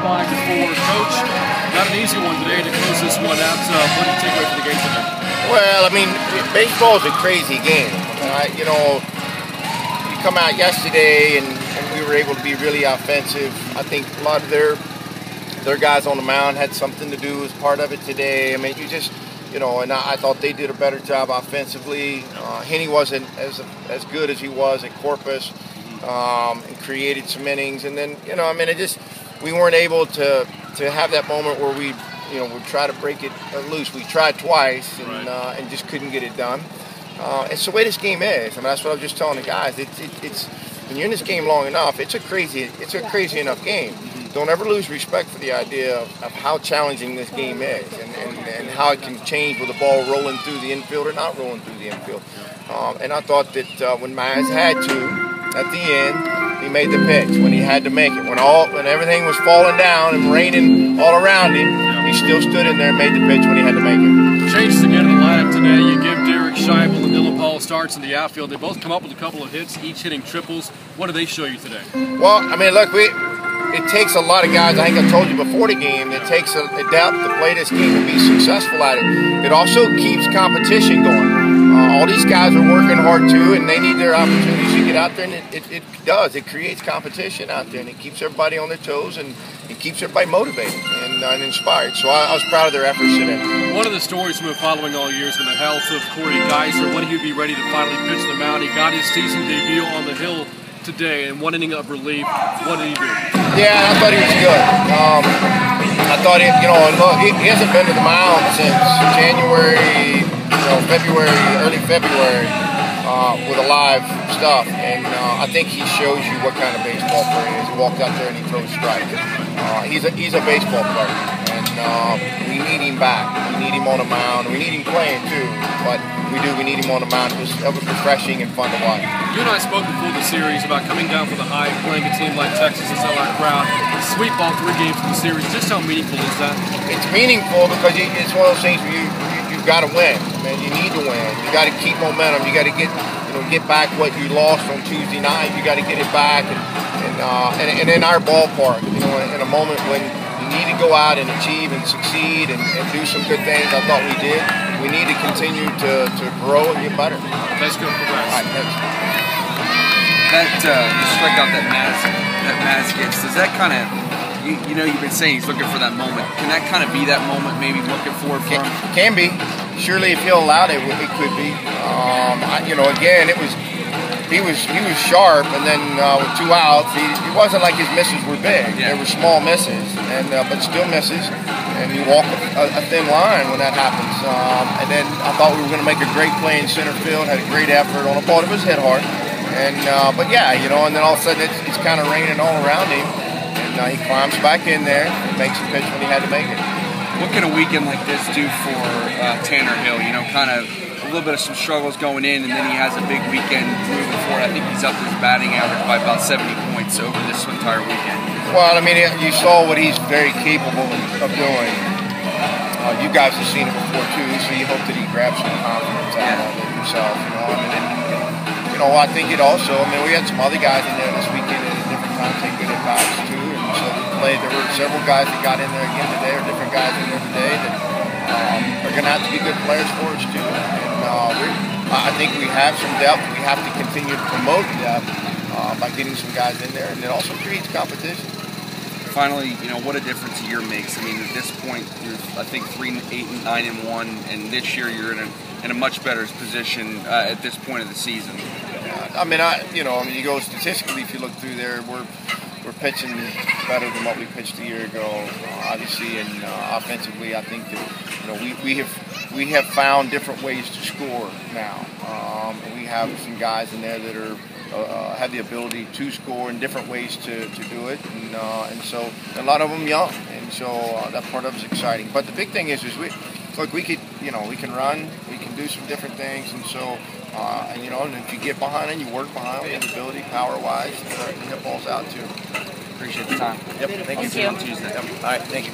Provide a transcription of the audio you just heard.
by before. Coach, not an easy one today to close this one out. What do you take away from the game today? Well, I mean, baseball is a crazy game. You know, you come out yesterday and we were able to be really offensive. I think a lot of their guys on the mound had something to do as part of it today. I mean, you know, and I thought they did a better job offensively. Henny wasn't as good as he was at Corpus, and created some innings. And then, you know, I mean, we weren't able to have that moment where we try to break it loose. We tried twice and just couldn't get it done. It's the way this game is. I mean, that's what I was just telling the guys. It's when you're in this game long enough, it's a crazy enough game. Don't ever lose respect for the idea of how challenging this game is and how it can change with the ball rolling through the infield or not rolling through the infield. And I thought that when Mize had to, at the end, he made the pitch when he had to make it. When everything was falling down and raining all around him, he still stood in there and made the pitch when he had to make it. Changes again in the lineup today. You give Derek Scheibel and Dylan Paul starts in the outfield. They both come up with a couple of hits, each hitting triples. What do they show you today? Well, I mean, look, it takes a lot of guys. I think I told you before the game, it takes a depth to play this game and be successful at it. It also keeps competition going. All these guys are working hard too, and they need their opportunities to get out there, and it does. It creates competition out there, and it keeps everybody on their toes, and it keeps everybody motivated and inspired. So I was proud of their efforts today. One of the stories we've been following all year has been the health of Corey Geyser. When he'd be ready to finally pitch the mound, he got his season debut on the hill today in one inning of relief. What did he do? Yeah, I thought he was good. I thought look, he hasn't been to the mound since January, February, early February, with a live stuff, and I think he shows you what kind of baseball player he is. He walked out there and he throws strikes. He's a baseball player, and we need him back. We need him on the mound. We need him playing too, but we need him on the mound. It was refreshing and fun to watch. You and I spoke before the series about coming down for the high, playing a team like Texas and sell out crowd, sweep all 3 games of the series. Just how meaningful is that? It's meaningful because it's one of those things where you've got to win. Man, you need to win. You got to keep momentum. You got to get back what you lost on Tuesday night. You got to get it back, and in our ballpark, in a moment when you need to go out and achieve and succeed and do some good things. I thought we did. We need to continue to grow and get better. That's good. Congrats. All right, thanks. The strikeout that Maz gets, does that kind of, you've been saying he's looking for that moment. Can that kind of be that moment, maybe looking for him? Can be. Surely, if he'll allow it, it could be. Again, he was sharp, and then with 2 outs, it wasn't like his misses were big. Yeah. They were small misses, but still misses. And you walk a thin line when that happens. And then I thought we were going to make a great play in center field. Had a great effort on a ball that was hit hard. And but yeah, and then all of a sudden it's kind of raining all around him, and he climbs back in there and makes a pitch when he had to make it. What can a weekend like this do for Tanner Hill? Kind of a little bit of some struggles going in, and then he has a big weekend moving forward. I think he's up his batting average by about 70 points over this entire weekend. Well, I mean, you saw what he's very capable of doing. You guys have seen it before too, so you hope that he grabs some confidence out of it himself. I think it also. I mean, we had some other guys in there this weekend at different times take good at-bats too, and so there were several guys that got in there again today, or different guys in there today that are going to have to be good players for us too. And I think we have some depth. We have to continue to promote depth by getting some guys in there, and it also creates competition. Finally, what a difference a year makes. I mean, at this point, you're, I think, 3, 8, and 9, and 1, and this year you're in a much better position at this point of the season. I mean, you go statistically. If you look through there, we're pitching better than what we pitched a year ago. Obviously, and offensively, I think that we have found different ways to score now. We have some guys in there that are. Have the ability to score in different ways to do it, and so a lot of them young, and so that part of it is exciting. But the big thing is we can run, we can do some different things, and so and if you get behind and you work behind, we have the ability power-wise to hit balls out too. Appreciate the time. Yep, thank you. On Tuesday. Yep. All right, thank you.